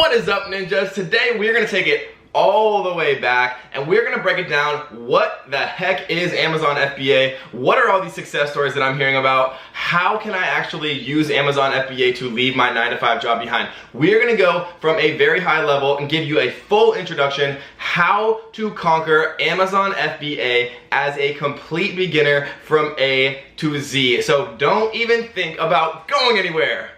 What is up, ninjas? Today we're going to take it all the way back and we're going to break it down. What the heck is Amazon FBA? What are all these success stories that I'm hearing about? How can I actually use Amazon FBA to leave my 9-to-5 job behind? We're going to go from a very high level and give you a full introduction how to conquer Amazon FBA as a complete beginner from A to Z. So don't even think about going anywhere.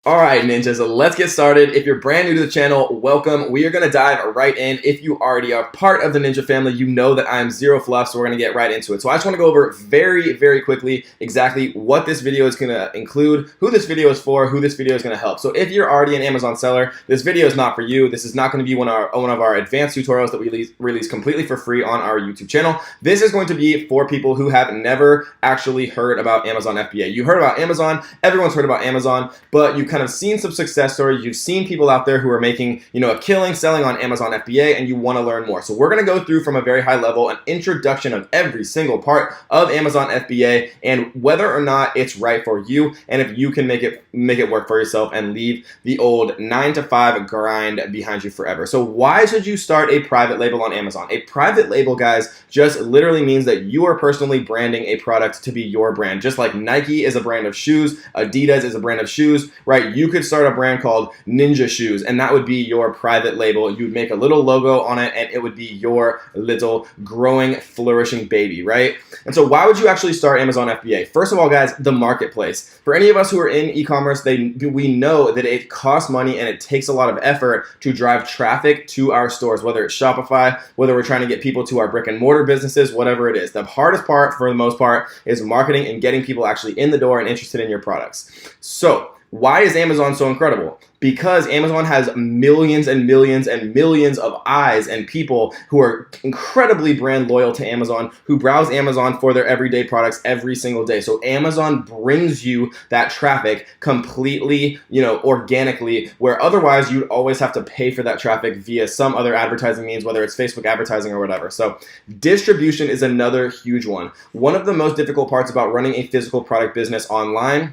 Alright ninjas, so let's get started. If you're brand new to the channel, welcome. We are going to dive right in. If you already are part of the ninja family, you know that I'm zero fluff, so we're going to get right into it. So I just want to go over very quickly exactly what this video is going to include, who this video is for, who this video is going to help. So if you're already an Amazon seller, this video is not for you. This is not going to be one of our advanced tutorials that we release completely for free on our YouTube channel. This is going to be for people who have never actually heard about Amazon FBA. You heard about Amazon, everyone's heard about Amazon, but you kind of seen some success stories, you've seen people out there who are making, a killing selling on Amazon FBA, and you want to learn more. So we're going to go through from a very high level an introduction of every single part of Amazon FBA and whether or not it's right for you and if you can make it work for yourself and leave the old 9-to-5 grind behind you forever. So why should you start a private label on Amazon? A private label, guys, just literally means that you are personally branding a product to be your brand. Just like Nike is a brand of shoes, Adidas is a brand of shoes, right? You could start a brand called Ninja Shoes and that would be your private label. You'd make a little logo on it and it would be your little growing, flourishing baby, right? And so why would you actually start Amazon FBA? First of all, guys, the marketplace. For any of us who are in e-commerce, we know that it costs money and it takes a lot of effort to drive traffic to our stores, whether it's Shopify, whether we're trying to get people to our brick and mortar businesses, whatever it is. The hardest part, for the most part, is marketing and getting people actually in the door and interested in your products. So why is Amazon so incredible? Because Amazon has millions and millions and millions of eyes and people who are incredibly brand loyal to Amazon, who browse Amazon for their everyday products every single day. So Amazon brings you that traffic completely, organically, where otherwise you'd always have to pay for that traffic via some other advertising means, whether it's Facebook advertising or whatever. So distribution is another huge one. One of the most difficult parts about running a physical product business online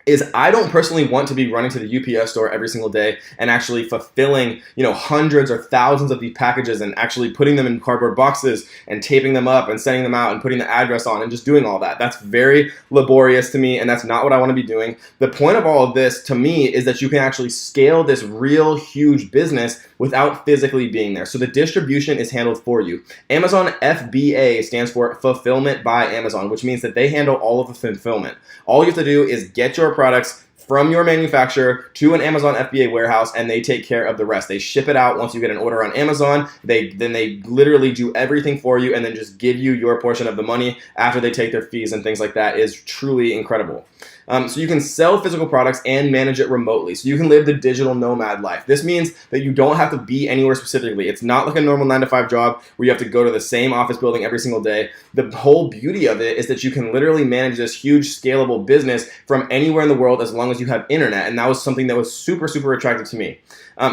is I don't personally want to be running to the UPS store every single day and actually fulfilling, hundreds or thousands of these packages and actually putting them in cardboard boxes and taping them up and sending them out and putting the address on and just doing all that. That's very laborious to me and that's not what I want to be doing. The point of all of this to me is that you can actually scale this real huge business without physically being there. So the distribution is handled for you. Amazon FBA stands for Fulfillment by Amazon, which means that they handle all of the fulfillment. All you have to do is get your products from your manufacturer to an Amazon FBA warehouse and they take care of the rest. They ship it out once you get an order on Amazon. Then they literally do everything for you and then just give you your portion of the money after they take their fees and things like that. Is truly incredible. So you can sell physical products and manage it remotely. So you can live the digital nomad life. This means that you don't have to be anywhere specifically. It's not like a normal 9-to-5 job where you have to go to the same office building every single day. The whole beauty of it is that you can literally manage this huge scalable business from anywhere in the world as long as you have internet. And that was something that was super attractive to me.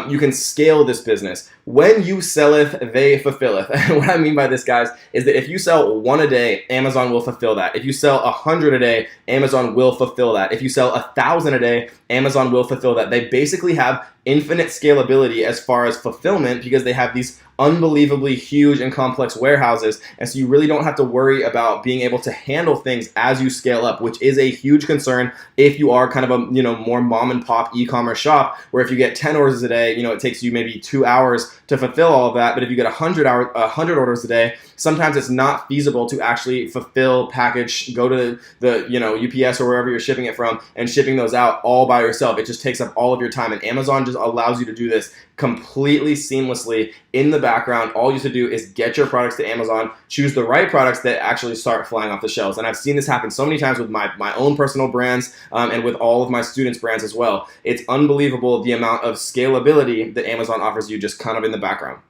You can scale this business. When you selleth, they fulfilleth. And what I mean by this, guys, is that if you sell 1 a day, Amazon will fulfill that. If you sell 100 a day, Amazon will fulfill that. If you sell 1,000 a day, Amazon will fulfill that. They basically have infinite scalability as far as fulfillment because they have these unbelievably huge and complex warehouses, and so you really don't have to worry about being able to handle things as you scale up, which is a huge concern if you are kind of a more mom and pop e-commerce shop where if you get 10 orders a day, it takes you maybe 2 hours to fulfill all of that. But if you get 100 orders a day, sometimes it's not feasible to actually fulfill, package, go to the UPS or wherever you're shipping it from and shipping those out all by yourself. It just takes up all of your time, and Amazon just allows you to do this completely seamlessly in the background. All you have to do is get your products to Amazon, choose the right products that actually start flying off the shelves. And I've seen this happen so many times with my own personal brands and with all of my students' brands as well. It's unbelievable the amount of scalability that Amazon offers you just kind of in the background.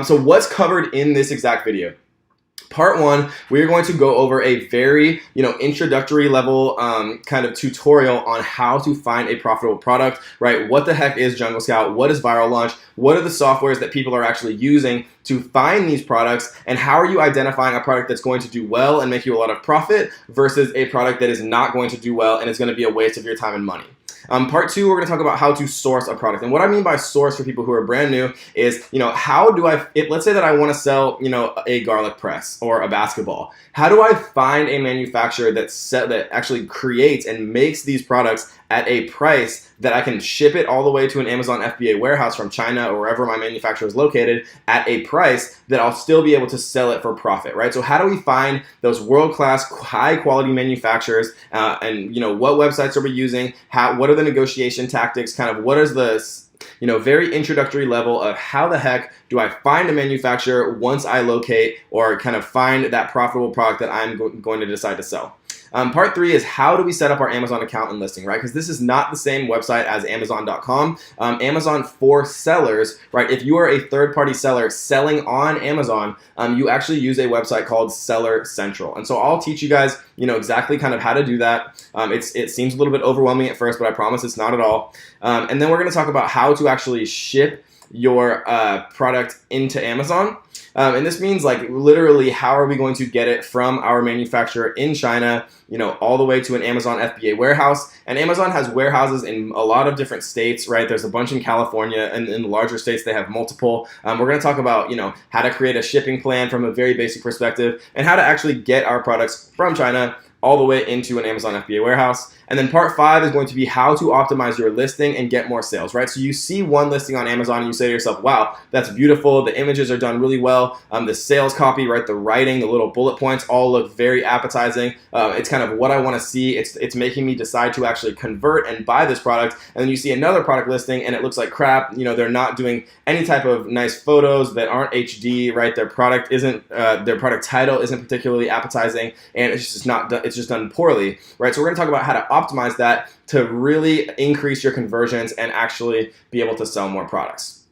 So what's covered in this exact video? Part one, we are going to go over a very, introductory level kind of tutorial on how to find a profitable product, right? What the heck is Jungle Scout? What is Viral Launch? What are the softwares that people are actually using to find these products? And how are you identifying a product that's going to do well and make you a lot of profit versus a product that is not going to do well and is going to be a waste of your time and money? Part two, we're going to talk about how to source a product. And what I mean by source for people who are brand new is, how do let's say that I want to sell, a garlic press or a basketball. How do I find a manufacturer that actually creates and makes these products at a price that I can ship it all the way to an Amazon FBA warehouse from China or wherever my manufacturer is located at a price that I'll still be able to sell it for profit, right? So how do we find those world-class, high-quality manufacturers, and what websites are we using? What are the negotiation tactics? Kind of what is the very introductory level of how the heck do I find a manufacturer once I locate or kind of find that profitable product that I'm going to decide to sell. Part three is how do we set up our Amazon account and listing, right? Because this is not the same website as Amazon.com. Amazon for sellers, right? If you are a third-party seller selling on Amazon, you actually use a website called Seller Central. And so I'll teach you guys, exactly kind of how to do that. It seems a little bit overwhelming at first, but I promise it's not at all. And then we're going to talk about how to actually ship your product into Amazon. And this means literally how are we going to get it from our manufacturer in China, all the way to an Amazon FBA warehouse. And Amazon has warehouses in a lot of different states, right? There's a bunch in California, and in the larger states they have multiple. We're going to talk about, how to create a shipping plan from a very basic perspective and how to actually get our products from China all the way into an Amazon FBA warehouse. And then part five is going to be how to optimize your listing and get more sales, right? So you see one listing on Amazon and you say to yourself, wow, that's beautiful. The images are done really well. The sales copy, right? The writing, the little bullet points all look very appetizing. It's kind of what I want to see. It's making me decide to actually convert and buy this product. And then you see another product listing and it looks like crap. They're not doing any type of nice photos that aren't HD, right? Their product title isn't particularly appetizing, and it's just done poorly, right? So we're going to talk about how to optimize that to really increase your conversions and actually be able to sell more products.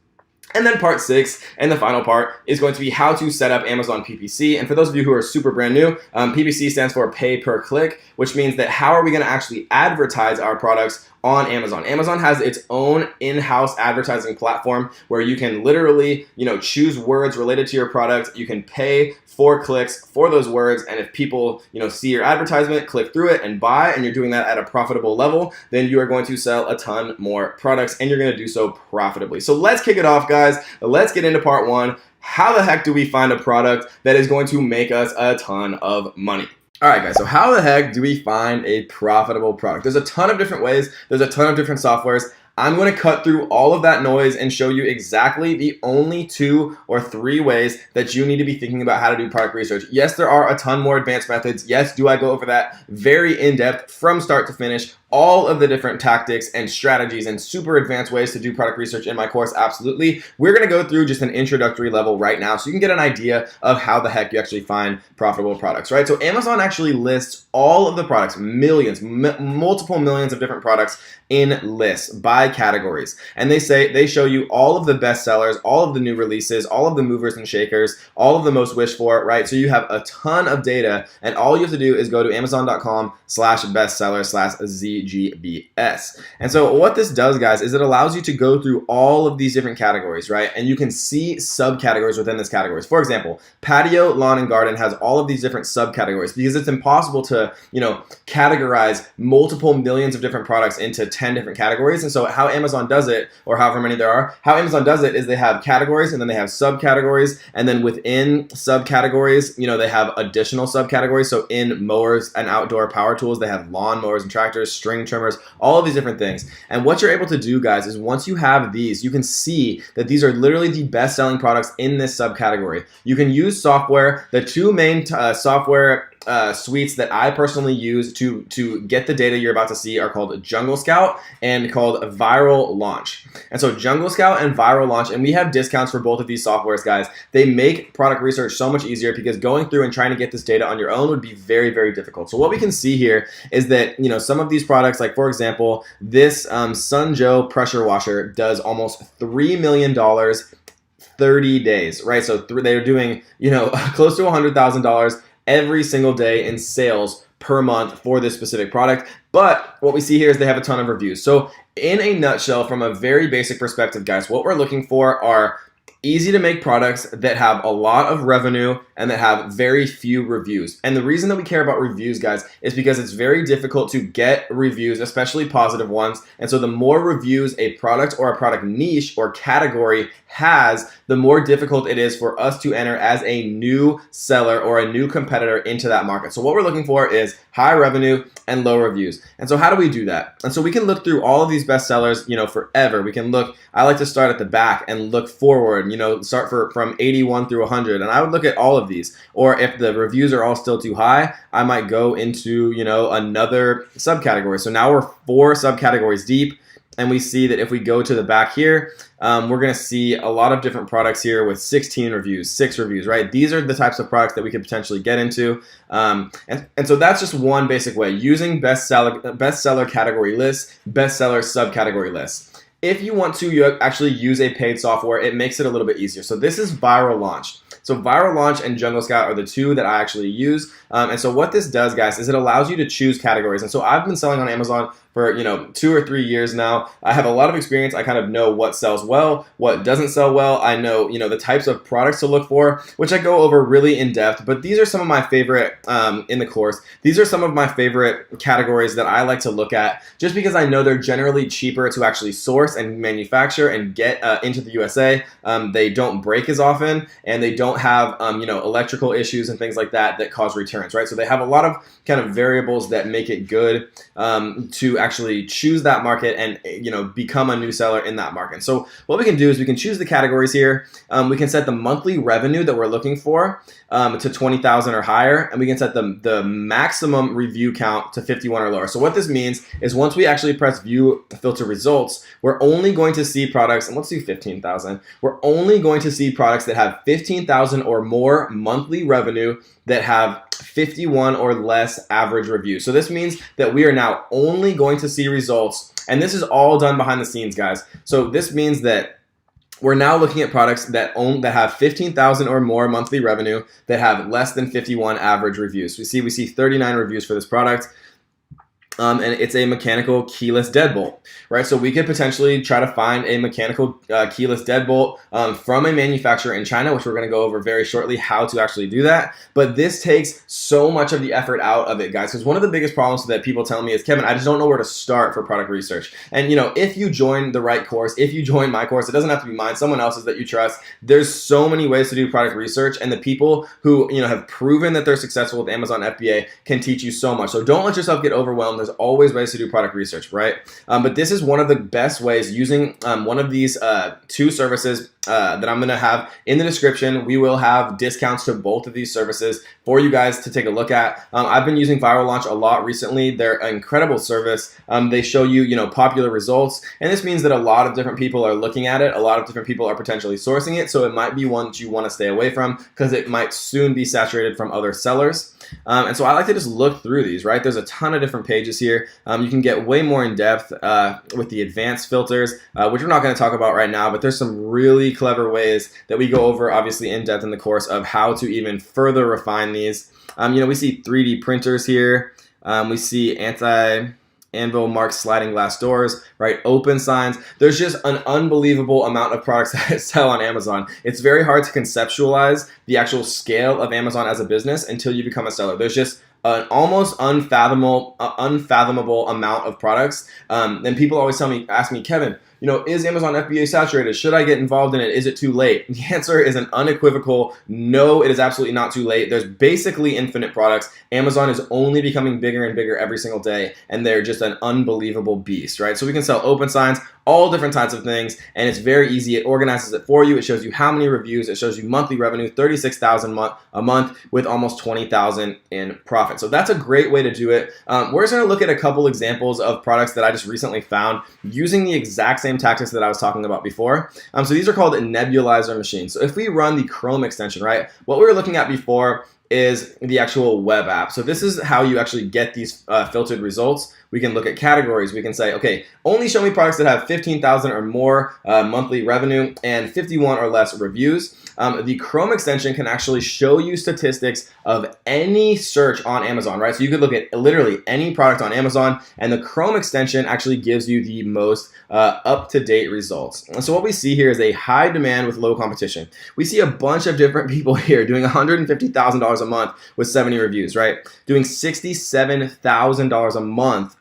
And then part six, and the final part, is going to be how to set up Amazon PPC. And for those of you who are super brand new, PPC stands for pay per click, which means that how are we going to actually advertise our products on Amazon. Amazon has its own in-house advertising platform where you can literally, choose words related to your product. You can pay for clicks for those words, and if people, see your advertisement, click through it and buy, and you're doing that at a profitable level, then you are going to sell a ton more products, and you're going to do so profitably. So let's kick it off, guys. Let's get into part one. How the heck do we find a product that is going to make us a ton of money? All right, guys, so how the heck do we find a profitable product? There's a ton of different ways. There's a ton of different softwares. I'm going to cut through all of that noise and show you exactly the only 2 or 3 ways that you need to be thinking about how to do product research. Yes, there are a ton more advanced methods. Yes, do I go over that very in-depth from start to finish? All of the different tactics and strategies and super advanced ways to do product research in my course, absolutely. We're going to go through just an introductory level right now so you can get an idea of how the heck you actually find profitable products, right? So Amazon actually lists all of the products, multiple millions of different products in lists by categories. And they show you all of the best sellers, all of the new releases, all of the movers and shakers, all of the most wished for, right? So you have a ton of data, and all you have to do is go to amazon.com/bestseller/ZGBS. And so what this does, guys, is it allows you to go through all of these different categories, right? And you can see subcategories within this categories. For example, patio, lawn, and garden has all of these different subcategories because it's impossible to, categorize multiple millions of different products into 10 different categories. And so how Amazon does it, or however many there are, how Amazon does it is they have categories and then they have subcategories. And then within subcategories, they have additional subcategories. So in mowers and outdoor power tools, they have lawn mowers and tractors, string trimmers, all of these different things. And what you're able to do, guys, is once you have these, you can see that these are literally the best selling products in this subcategory. You can use software. The 2 main software suites that I personally use to get the data you're about to see are called Jungle Scout and called Viral Launch. And so Jungle Scout and Viral Launch, and we have discounts for both of these softwares, guys. They make product research so much easier because going through and trying to get this data on your own would be very, very difficult. So what we can see here is that, some of these products, like for example, this Sun Joe pressure washer does almost $3 million 30 days, right? So they're doing, close to $100,000 every single day in sales per month for this specific product. But what we see here is they have a ton of reviews. So in a nutshell, from a very basic perspective, guys, what we're looking for are easy to make products that have a lot of revenue and that have very few reviews. And the reason that we care about reviews, guys, is because it's very difficult to get reviews, especially positive ones. And so the more reviews a product or a product niche or category has, the more difficult it is for us to enter as a new seller or a new competitor into that market. So what we're looking for is high revenue and low reviews. And so how do we do that? And so we can look through all of these best sellers, forever. We can look, I like to start at the back and look forward, start from 81 through 100. And I would look at all of these. Or if the reviews are all still too high, I might go into, another subcategory. So now we're 4 subcategories deep. And we see that if we go to the back here, we're going to see a lot of different products here with 16 reviews, 6 reviews, right? These are the types of products that we could potentially get into. And so that's just one basic way, using bestseller category lists, bestseller subcategory lists. If you want to, you actually use a paid software, it makes it a little bit easier. So this is Viral Launch. So Viral Launch and Jungle Scout are the 2 that I actually use. And so what this does, guys, is it allows you to choose categories. And so I've been selling on Amazon for 2 or 3 years now. I have a lot of experience. I kind of know what sells well, what doesn't sell well. I know the types of products to look for, which I go over really in depth. But these are some of my favorite in the course. These are some of my favorite categories that I like to look at, just because I know they're generally cheaper to actually source and manufacture and get into the USA. They don't break as often, and they don't have electrical issues and things like that cause returns, right? So they have a lot of kind of variables that make it good to actually choose that market and become a new seller in that market. So what we can do is we can choose the categories here. We can set the monthly revenue that we're looking for to 20,000 or higher, and we can set the maximum review count to 51 or lower. So what this means is once we actually press view filter results, we're only going to see products, and let's do 15,000. We're only going to see products that have 15,000 or more monthly revenue that have 51 or less average reviews. So this means that we are now only going to see results, and this is all done behind the scenes, guys. So this means that we're now looking at products that have 15,000 or more monthly revenue that have less than 51 average reviews. We see 39 reviews for this product. And it's a mechanical keyless deadbolt, right? So we could potentially try to find a mechanical keyless deadbolt from a manufacturer in China, which we're going to go over very shortly how to actually do that. But this takes so much of the effort out of it, guys, because one of the biggest problems that people tell me is, Kevin, I just don't know where to start for product research. And if you join the right course, if you join my course, it doesn't have to be mine, someone else's that you trust. There's so many ways to do product research, and the people who have proven that they're successful with Amazon FBA can teach you so much. So don't let yourself get overwhelmed. There's always ways to do product research, right? But this is one of the best ways, using one of these 2 services that I'm going to have in the description. We will have discounts to both of these services for you guys to take a look at. I've been using Viral Launch a lot recently. They're an incredible service. They show you, popular results, and this means that a lot of different people are looking at it. A lot of different people are potentially sourcing it, so it might be one that you want to stay away from because it might soon be saturated from other sellers. And so I like to just look through these, right? There's a ton of different pages here. You can get way more in depth with the advanced filters, which we're not going to talk about right now, but there's some really clever ways that we go over, obviously, in depth in the course of how to even further refine these. We see 3D printers here. We see anvil marked sliding glass doors, right? Open signs. There's just an unbelievable amount of products that sell on Amazon. It's very hard to conceptualize the actual scale of Amazon as a business until you become a seller. There's just an almost unfathomable amount of products. And people always ask me, Kevin, is Amazon FBA saturated? Should I get involved in it? Is it too late? The answer is an unequivocal no, it is absolutely not too late. There's basically infinite products. Amazon is only becoming bigger and bigger every single day, and they're just an unbelievable beast, right? So we can sell open signs, all different types of things, and it's very easy. It organizes it for you. It shows you how many reviews. It shows you monthly revenue, $36,000 a month with almost $20,000 in profit. So that's a great way to do it. We're just going to look at a couple examples of products that I just recently found using the exact same tactics that I was talking about before. So these are called nebulizer machines. So if we run the Chrome extension, right, what we were looking at before is the actual web app. So this is how you actually get these filtered results. We can look at categories. We can say, okay, only show me products that have 15,000 or more monthly revenue and 51 or less reviews. The Chrome extension can actually show you statistics of any search on Amazon, right? So you could look at literally any product on Amazon, and the Chrome extension actually gives you the most up-to-date results. And so what we see here is a high demand with low competition. We see a bunch of different people here doing $150,000 a month with 70 reviews, right? Doing $67,000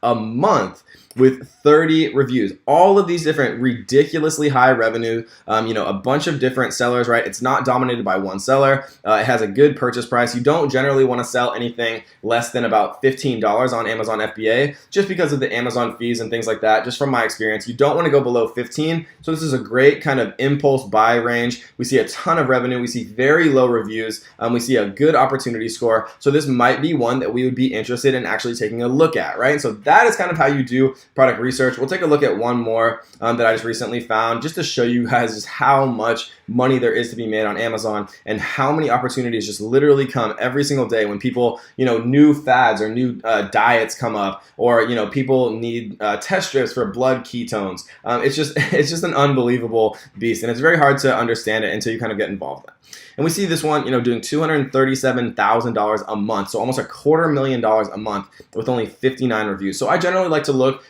a month with 30 reviews. All of these different ridiculously high revenue, a bunch of different sellers, right? It's not dominated by one seller. It has a good purchase price. You don't generally want to sell anything less than about $15 on Amazon FBA just because of the Amazon fees and things like that. Just from my experience, you don't want to go below 15. So this is a great kind of impulse buy range. We see a ton of revenue. We see very low reviews. We see a good opportunity score. So this might be one that we would be interested in actually taking a look at, right? So that is kind of how you do product research. We'll take a look at one more that I just recently found just to show you guys just how much money there is to be made on Amazon and how many opportunities just literally come every single day when people, new fads or new diets come up, or, people need test strips for blood ketones. It's just an unbelievable beast, and it's very hard to understand it until you kind of get involved in it. And we see this one, doing $237,000 a month, so almost $250,000 a month with only 59 reviews. So I generally like to look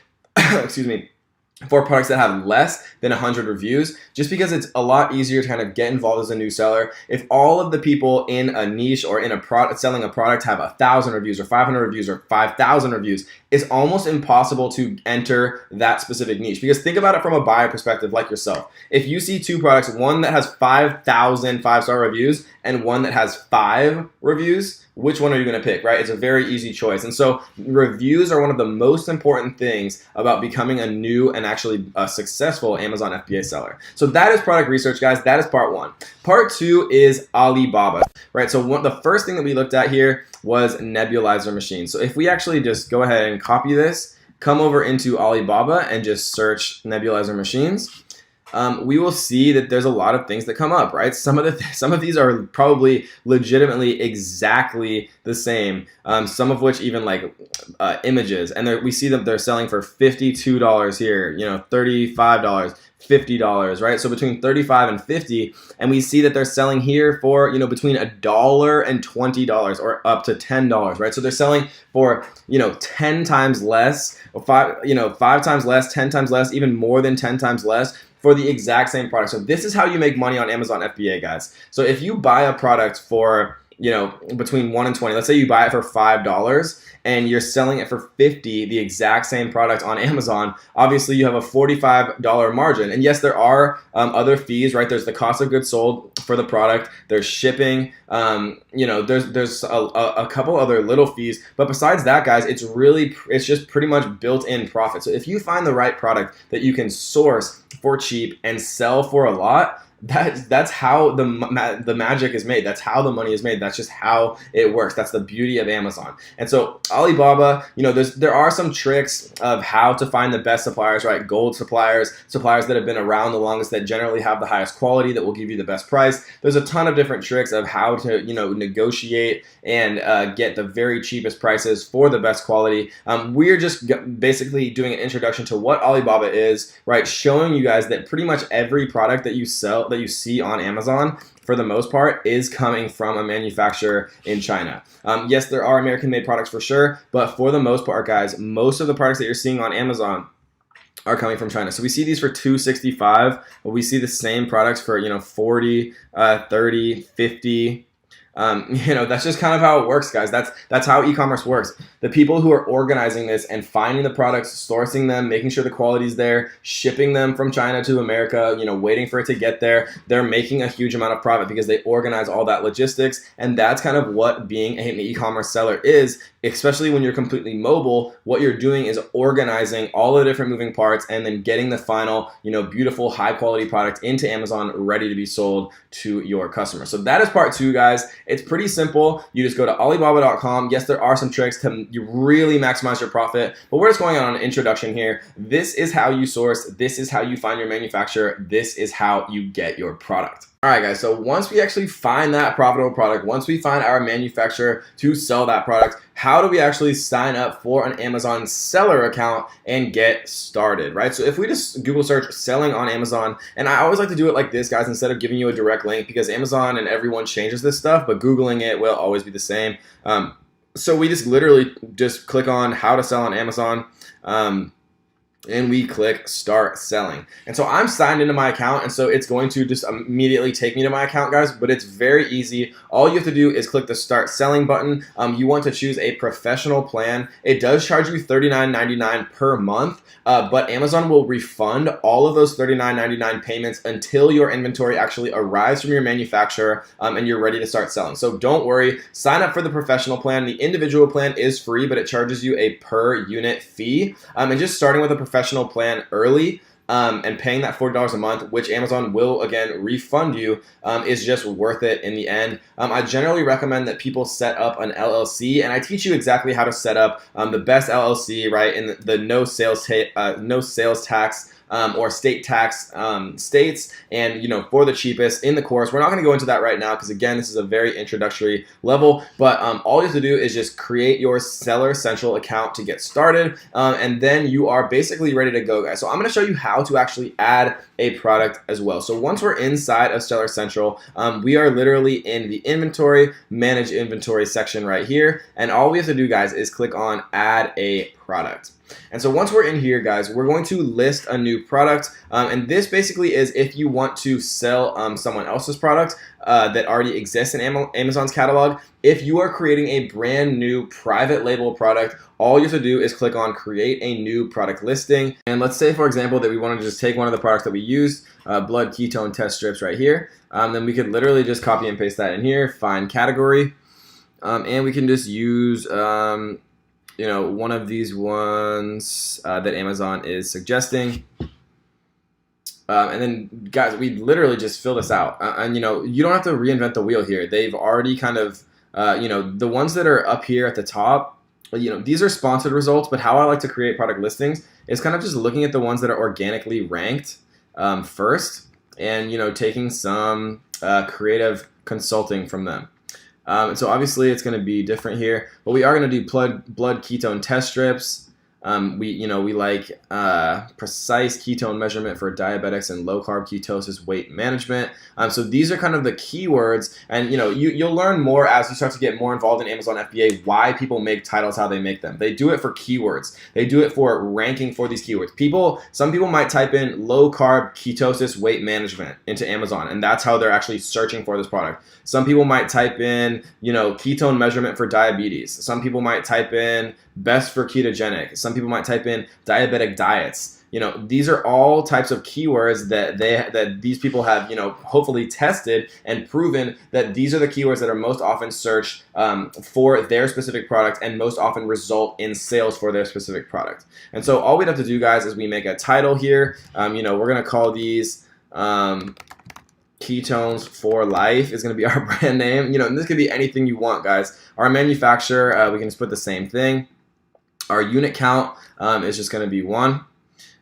for products that have less than 100 reviews, just because it's a lot easier to kind of get involved as a new seller. If all of the people in a niche or in a product selling a product have 1,000 reviews or 500 reviews or 5,000 reviews, it's almost impossible to enter that specific niche. Because think about it from a buyer perspective, like yourself. If you see two products, one that has 5,000 5-star reviews and one that has 5 reviews, which one are you going to pick, right? It's a very easy choice. And so reviews are one of the most important things about becoming a new and actually a successful Amazon FBA seller. So that is product research, guys. That is part 1. Part 2 is Alibaba, right? So the first thing that we looked at here was nebulizer machines. So if we actually just go ahead and copy this, come over into Alibaba and just search nebulizer machines, we will see that there's a lot of things that come up, right? Some of these are probably legitimately exactly the same. Some of which even like images, and we see that they're selling for $52 here, $35. $50, right? So between 35 and 50, and we see that they're selling here for, between $1 and $20 or up to $10, right? So they're selling for, 10 times less, or 5 times less, 10 times less, even more than 10 times less for the exact same product. So this is how you make money on Amazon FBA, guys. So if you buy a product for, between 1 and 20, let's say you buy it for $5 and you're selling it for $50, the exact same product on Amazon, obviously you have a $45 margin. And yes, there are other fees, right? There's the cost of goods sold for the product, there's shipping, there's a couple other little fees, but besides that, guys, it's just pretty much built-in profit. So if you find the right product that you can source for cheap and sell for a lot, that's how the magic is made. That's how the money is made. That's just how it works. That's the beauty of Amazon. And so Alibaba, there are some tricks of how to find the best suppliers, right? Gold suppliers that have been around the longest, that generally have the highest quality, that will give you the best price. There's a ton of different tricks of how to, negotiate and get the very cheapest prices for the best quality. We're just basically doing an introduction to what Alibaba is, right? Showing you guys that pretty much every product that you see on Amazon, for the most part, is coming from a manufacturer in China. Yes, there are American-made products for sure, but for the most part, guys, most of the products that you're seeing on Amazon are coming from China. So we see these for $265, but we see the same products for, $40, $30, $50. That's just kind of how it works, guys. That's how e-commerce works. The people who are organizing this and finding the products, sourcing them, making sure the quality's there, shipping them from China to America, waiting for it to get there, they're making a huge amount of profit because they organize all that logistics. And that's kind of what being an e-commerce seller is, especially when you're completely mobile. What you're doing is organizing all the different moving parts and then getting the final, beautiful, high quality product into Amazon, ready to be sold to your customers. So that is part 2, guys. It's pretty simple. You just go to Alibaba.com. Yes, there are some tricks to really maximize your profit, but we're just going on an introduction here. This is how you source. This is how you find your manufacturer. This is how you get your product. All All right, guys, so once we actually find that profitable product, once we find our manufacturer to sell that product, how do we actually sign up for an Amazon seller account and get started, right? So if we just Google search selling on Amazon, and I always like to do it like this, guys, instead of giving you a direct link, because Amazon and everyone changes this stuff, but Googling it will always be the same. So we just literally just click on how to sell on Amazon. And we click start selling. And so I'm signed into my account, and so it's going to just immediately take me to my account, guys, but it's very easy. All you have to do is click the start selling button. You want to choose a professional plan. It does charge you $39.99 per month, but Amazon will refund all of those $39.99 payments until your inventory actually arrives from your manufacturer and you're ready to start selling. So don't worry, sign up for the professional plan. The individual plan is free, but it charges you a per unit fee. And just starting with a professional plan early and paying that $40 a month, which Amazon will again refund you, is just worth it in the end. I generally recommend that people set up an LLC, and I teach you exactly how to set up the best LLC, right, in the no sales tax or state tax states, and for the cheapest in the course. We're not going to go into that right now because again, this is a very introductory level, but all you have to do is just create your Seller Central account to get started, and then you are basically ready to go, guys. So I'm going to show you how to actually add a product as well. So once we're inside of Seller Central, we are literally in the inventory, manage inventory section right here, and all we have to do, guys, is click on add a product. And so once we're in here, guys, we're going to list a new product, and this basically is if you want to sell someone else's product that already exists in Amazon's catalog. If you are creating a brand new private label product, all you have to do is click on create a new product listing. And let's say, for example, that we want to just take one of the products that we used, blood ketone test strips right here. Then we could literally just copy and paste that in here, find category, and we can just use one of these ones that Amazon is suggesting. And then, guys, we literally just fill this out. And you don't have to reinvent the wheel here. They've already kind of, the ones that are up here at the top, these are sponsored results, but how I like to create product listings is kind of just looking at the ones that are organically ranked first, and, taking some creative consulting from them. So obviously it's going to be different here, but we are going to do blood ketone test strips. We like precise ketone measurement for diabetics and low carb ketosis weight management. So these are kind of the keywords, and you'll learn more as you start to get more involved in Amazon FBA why people make titles how they make them. They do it for keywords. They do it for ranking for these keywords. Some people might type in low carb ketosis weight management into Amazon, and that's how they're actually searching for this product. Some people might type in ketone measurement for diabetes. Some people might type in best for ketogenic. Some people might type in diabetic diets. These are all types of keywords that these people have, hopefully tested and proven that these are the keywords that are most often searched for their specific product and most often result in sales for their specific product. And so all we'd have to do, guys, is we make a title here. We're going to call these Ketones for Life is going to be our brand name. And this could be anything you want, guys. Our manufacturer, we can just put the same thing. Our unit count is just going to be 1.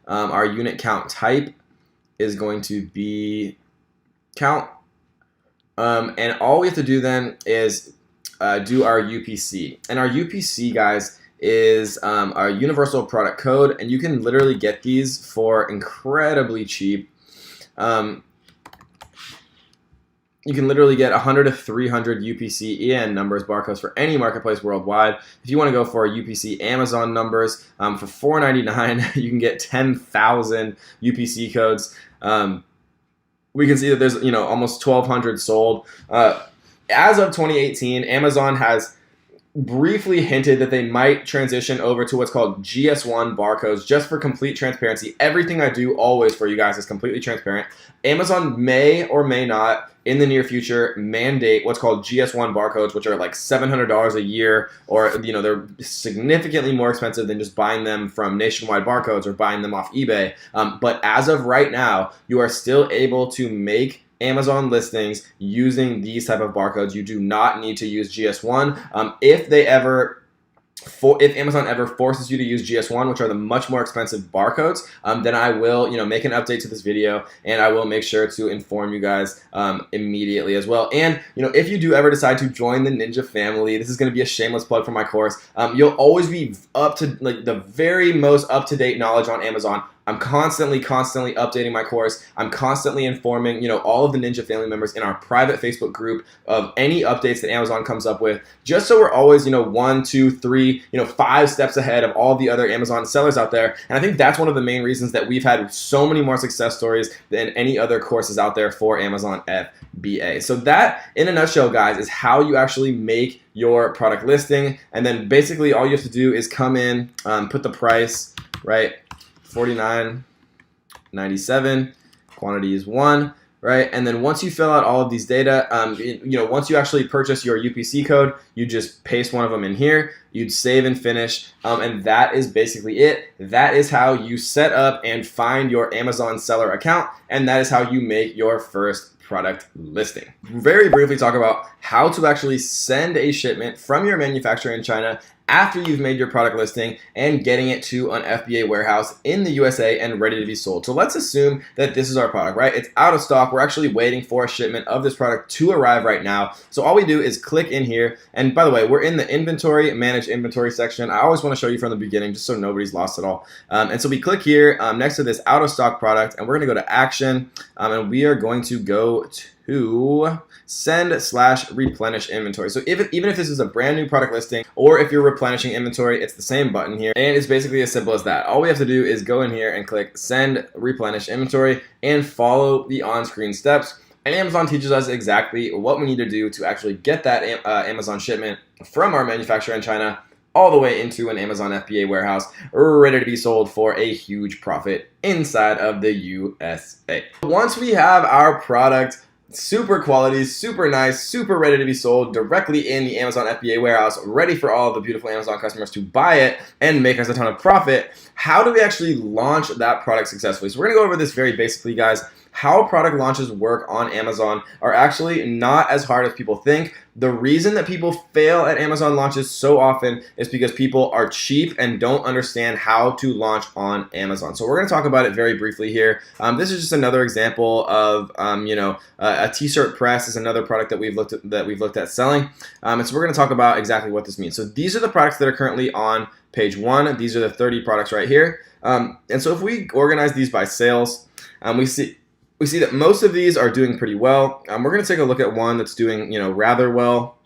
Our unit count type is going to be count. And all we have to do then is do our UPC. And our UPC, guys, is our universal product code. And you can literally get these for incredibly cheap. You can literally get 100 to 300 UPC EN numbers, barcodes for any marketplace worldwide. If you want to go for UPC Amazon numbers, for $4.99, you can get 10,000 UPC codes. We can see that there's almost 1,200 sold. As of 2018, Amazon has briefly hinted that they might transition over to what's called GS1 barcodes. Just for complete transparency, everything I do always for you guys is completely transparent. Amazon may or may not in the near future mandate what's called GS1 barcodes, which are like $700 a year, or they're significantly more expensive than just buying them from Nationwide Barcodes or buying them off eBay. But as of right now, you are still able to make Amazon listings using these type of barcodes. You do not need to use GS1. If they ever if Amazon ever forces you to use GS1, which are the much more expensive barcodes, then I will, make an update to this video, and I will make sure to inform you guys immediately as well. And if you do ever decide to join the Ninja family, this is going to be a shameless plug for my course. You'll always be up to the very most up-to-date knowledge on Amazon. I'm constantly updating my course. I'm constantly informing, all of the Ninja family members in our private Facebook group of any updates that Amazon comes up with, just so we're always, 1, 2, 3, 5 steps ahead of all the other Amazon sellers out there. And I think that's one of the main reasons that we've had so many more success stories than any other courses out there for Amazon FBA. So that, in a nutshell, guys, is how you actually make your product listing. And then basically all you have to do is come in, put the price, right? $49.97, quantity is 1, right? And then once you fill out all of these data, once you actually purchase your UPC code, you just paste one of them in here, you'd save and finish, and that is basically it. That is how you set up and find your Amazon seller account, and that is how you make your first product listing. Very briefly talk about how to actually send a shipment from your manufacturer in China after you've made your product listing and getting it to an FBA warehouse in the USA and ready to be sold. So let's assume that this is our product, right? It's out of stock. We're actually waiting for a shipment of this product to arrive right now. So all we do is click in here. And by the way, we're in the inventory, manage inventory section. I always want to show you from the beginning just so nobody's lost it all. And so we click here next to this out of stock product, and we're going to go to action, and we are going to go to send/replenish inventory. So even if this is a brand new product listing, or if you're replenishing inventory, it's the same button here, and it's basically as simple as that. All we have to do is go in here and click send replenish inventory and follow the on-screen steps. And Amazon teaches us exactly what we need to do to actually get that Amazon shipment from our manufacturer in China all the way into an Amazon FBA warehouse, ready to be sold for a huge profit inside of the USA. Once we have our product super quality, super nice, super ready to be sold directly in the Amazon FBA warehouse, ready for all of the beautiful Amazon customers to buy it and make us a ton of profit, how do we actually launch that product successfully? So we're gonna go over this very basically, guys. How product launches work on Amazon are actually not as hard as people think. The reason that people fail at Amazon launches so often is because people are cheap and don't understand how to launch on Amazon. So we're going to talk about it very briefly here. This is just another example of, a t-shirt press is another product that we've looked at selling. And so we're going to talk about exactly what this means. So these are the products that are currently on page 1. These are the 30 products right here. And so if we organize these by sales, we see that most of these are doing pretty well. We're going to take a look at one that's doing, rather well,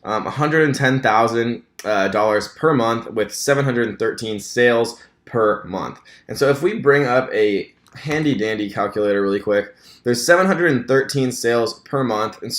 $110,000 per month with 713 sales per month. And so if we bring up a handy dandy calculator really quick, there's 713 sales per month. And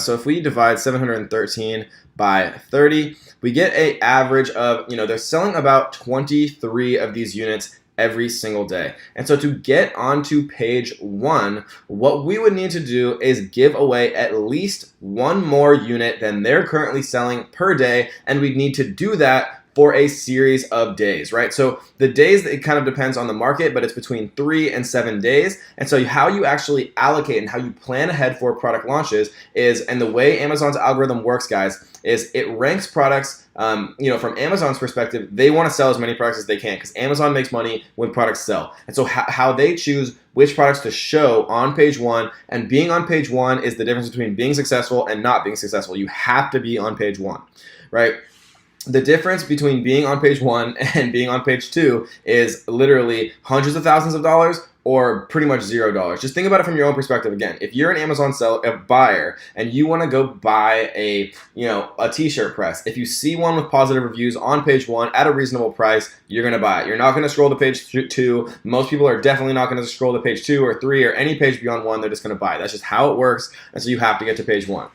so if we divide 713 by 30, we get an average of, they're selling about 23 of these units every single day. And so to get onto page 1, what we would need to do is give away at least one more unit than they're currently selling per day, and we'd need to do that for a series of days, right? So the days, it kind of depends on the market, but it's between 3 and 7 days. And so how you actually allocate and how you plan ahead for product launches is, and the way Amazon's algorithm works, guys, is it ranks products, from Amazon's perspective, they want to sell as many products as they can because Amazon makes money when products sell. And so how they choose which products to show on page 1, and being on page 1 is the difference between being successful and not being successful. You have to be on page 1, right? The difference between being on page 1 and being on page 2 is literally hundreds of thousands of dollars or pretty much $0. Just think about it from your own perspective. Again, if you're an Amazon buyer and you want to go buy a t-shirt press, if you see one with positive reviews on page 1 at a reasonable price, you're going to buy it. You're not going to scroll to page 2. Most people are definitely not going to scroll to page 2 or 3 or any page beyond 1. They're just going to buy it. That's just how it works. And so you have to get to page 1.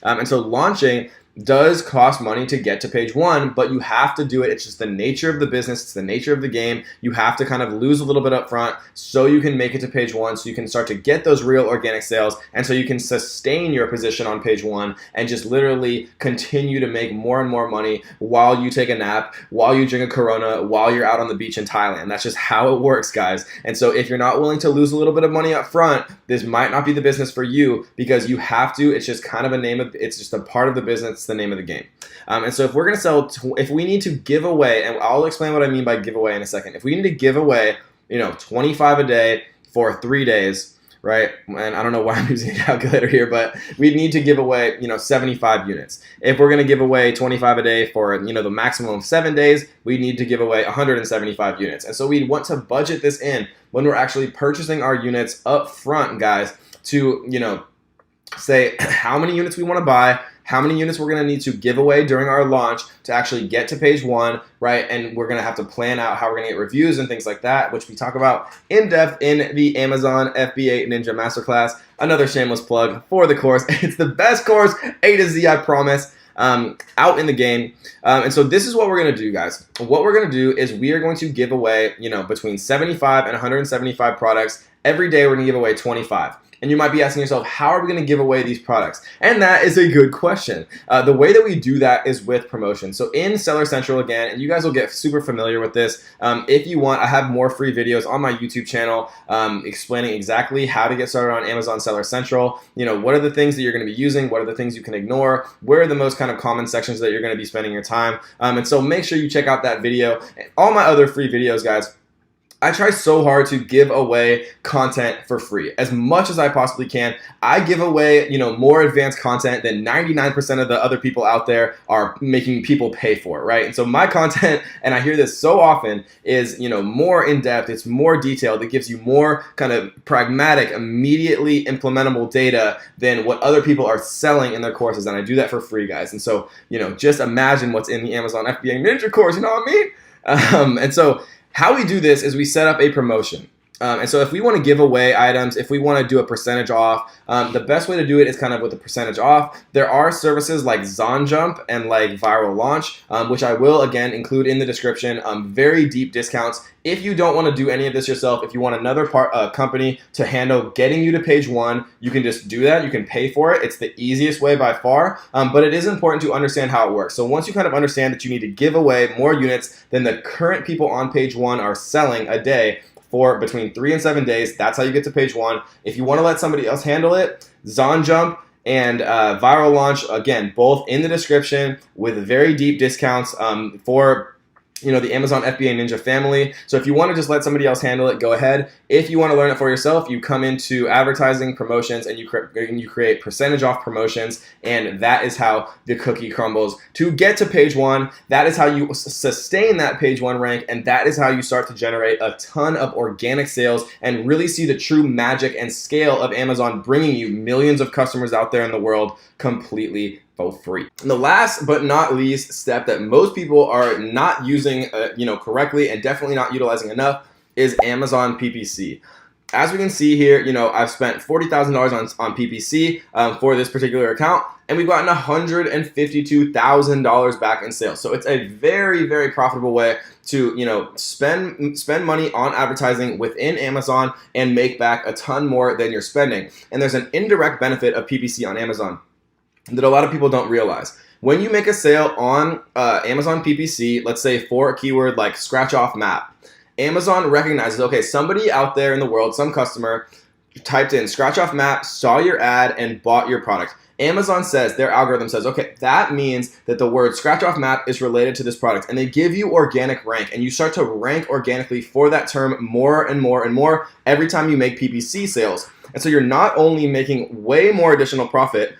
And so launching does cost money to get to page 1, but you have to do it. It's just the nature of the business. It's the nature of the game. You have to kind of lose a little bit up front so you can make it to page 1, so you can start to get those real organic sales, and so you can sustain your position on page 1 and just literally continue to make more and more money while you take a nap, while you drink a Corona, while you're out on the beach in Thailand. That's just how it works, guys. And so if you're not willing to lose a little bit of money up front, this might not be the business for you, because you have to. It's just kind of it's just a part of the business. It's the name of the game. And so if we're going to sell, if we need to give away, and I'll explain what I mean by giveaway in a second. If we need to give away, 25 a day for 3 days, right? And I don't know why I'm using a calculator here, but we need to give away, 75 units. If we're going to give away 25 a day for, the maximum of 7 days, we need to give away 175 units. And so we want to budget this in when we're actually purchasing our units up front, guys, to, say how many units we want to buy, how many units we're going to need to give away during our launch to actually get to page 1, right? And we're going to have to plan out how we're going to get reviews and things like that, which we talk about in depth in the Amazon FBA Ninja Masterclass. Another shameless plug for the course. It's the best course, A to Z, I promise, out in the game. And so this is what we're going to do, guys. What we're going to do is we are going to give away, between 75 and 175 products. Every day we're going to give away 25. And you might be asking yourself, how are we going to give away these products? And that is a good question. The way that we do that is with promotion. So in Seller Central, again, and you guys will get super familiar with this. If you want, I have more free videos on my YouTube channel explaining exactly how to get started on Amazon Seller Central. What are the things that you're going to be using? What are the things you can ignore? Where are the most kind of common sections that you're going to be spending your time? And so make sure you check out that video and all my other free videos, guys. I try so hard to give away content for free as much as I possibly can. I give away, more advanced content than 99% of the other people out there are making people pay for, right? And so my content, and I hear this so often, is, more in depth. It's more detailed. It gives you more kind of pragmatic, immediately implementable data than what other people are selling in their courses. And I do that for free, guys. And so, just imagine what's in the Amazon FBA Ninja course. You know what I mean? And so how we do this is we set up a promotion. And so if we want to give away items, if we want to do a percentage off, the best way to do it is kind of with a percentage off. There are services like ZonJump and like Viral Launch, which I will, again, include in the description. Very deep discounts. If you don't want to do any of this yourself, if you want another company to handle getting you to page 1, you can just do that. You can pay for it. It's the easiest way by far, but it is important to understand how it works. So once you kind of understand that you need to give away more units than the current people on page 1 are selling a day, for between 3 and 7 days. That's how you get to page 1. If you want to let somebody else handle it, ZonJump and Viral Launch, again, both in the description with very deep discounts for the Amazon FBA Ninja family. So if you want to just let somebody else handle it, go ahead. If you want to learn it for yourself, you come into advertising promotions and you create percentage off promotions, and that is how the cookie crumbles to get to page 1. That is how you sustain that page 1 rank, and that is how you start to generate a ton of organic sales and really see the true magic and scale of Amazon bringing you millions of customers out there in the world completely for free. And the last but not least step that most people are not using correctly and definitely not utilizing enough is Amazon PPC. As we can see here, I've spent $40,000 on PPC for this particular account, and we've gotten $152,000 back in sales. So it's a very, very profitable way to spend money on advertising within Amazon and make back a ton more than you're spending. And there's an indirect benefit of PPC on Amazon that a lot of people don't realize. When you make a sale on Amazon PPC, let's say for a keyword like scratch off map, Amazon recognizes, okay, somebody out there in the world, some customer typed in scratch off map, saw your ad, and bought your product. Amazon says, their algorithm says, okay, that means that the word scratch off map is related to this product, and they give you organic rank, and you start to rank organically for that term more and more and more every time you make PPC sales. And so you're not only making way more additional profit,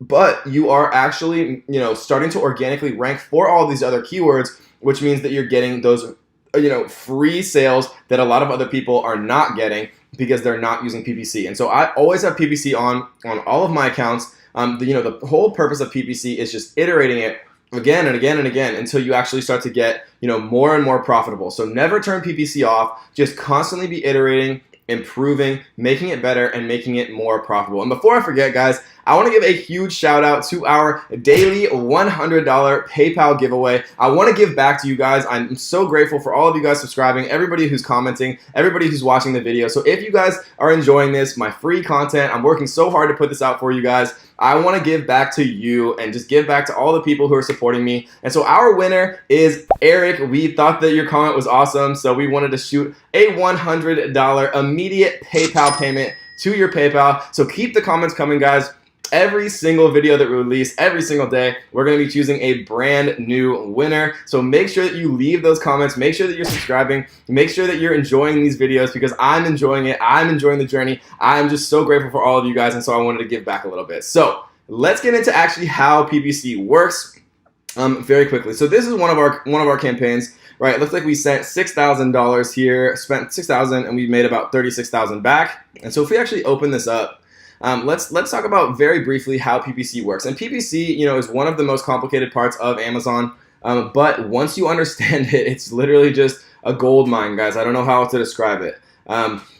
but you are actually, starting to organically rank for all these other keywords, which means that you're getting those, free sales that a lot of other people are not getting because they're not using PPC. And so I always have PPC on all of my accounts. The whole purpose of PPC is just iterating it again and again and again until you actually start to get, more and more profitable. So never turn PPC off. Just constantly be iterating, improving, making it better, and making it more profitable. And before I forget, guys, I want to give a huge shout out to our daily $100 PayPal giveaway. I want to give back to you guys. I'm so grateful for all of you guys subscribing, everybody who's commenting, everybody who's watching the video. So if you guys are enjoying this, my free content, I'm working so hard to put this out for you guys. I want to give back to you and just give back to all the people who are supporting me. And so our winner is Eric. We thought that your comment was awesome, so we wanted to shoot a $100 immediate PayPal payment to your PayPal. So keep the comments coming, guys. every single video that we release every single day, we're going to be choosing a brand new winner. So make sure that you leave those comments, make sure that you're subscribing, make sure that you're enjoying these videos, because I'm enjoying it. I'm enjoying the journey. I'm just so grateful for all of you guys, and so I wanted to give back a little bit. So let's get into actually how PPC works very quickly. So this is one of our campaigns. Right, it looks like we sent $6,000 here, spent $6,000, and we made about $36,000 back. And so if we actually open this up, let's talk about very briefly how PPC works. And PPC, is one of the most complicated parts of Amazon. But once you understand it, it's literally just a gold mine, guys. I don't know how else to describe it.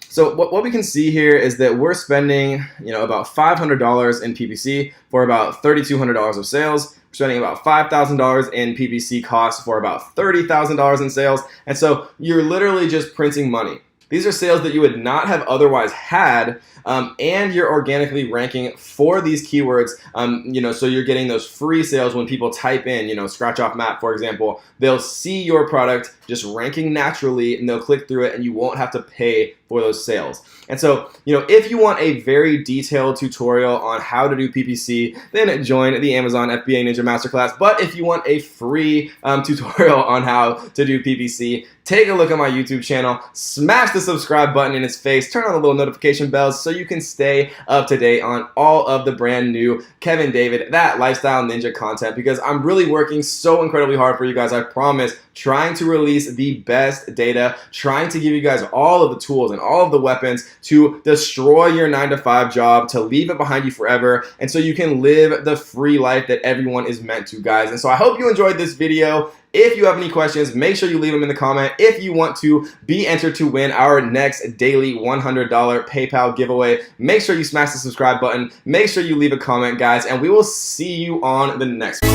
So what we can see here is that we're spending, about $500 in PPC for about $3,200 of sales. We're spending about $5,000 in PPC costs for about $30,000 in sales. And so you're literally just printing money. These are sales that you would not have otherwise had, and you're organically ranking for these keywords, so you're getting those free sales when people type in, scratch off map, for example. They'll see your product just ranking naturally, and they'll click through it, and you won't have to pay for those sales. And so, if you want a very detailed tutorial on how to do PPC, then join the Amazon FBA Ninja Masterclass. But if you want a free tutorial on how to do PPC, take a look at my YouTube channel, smash the subscribe button in its face, turn on the little notification bells so you can stay up to date on all of the brand new Kevin David, That Lifestyle Ninja content, because I'm really working so incredibly hard for you guys. I promise, trying to release the best data, trying to give you guys all of the tools and all of the weapons to destroy your 9-to-5 job, to leave it behind you forever, and so you can live the free life that everyone is meant to, guys. And so I hope you enjoyed this video. If you have any questions, make sure you leave them in the comment. If you want to be entered to win our next daily $100 PayPal giveaway, make sure you smash the subscribe button. Make sure you leave a comment, guys, and we will see you on the next one.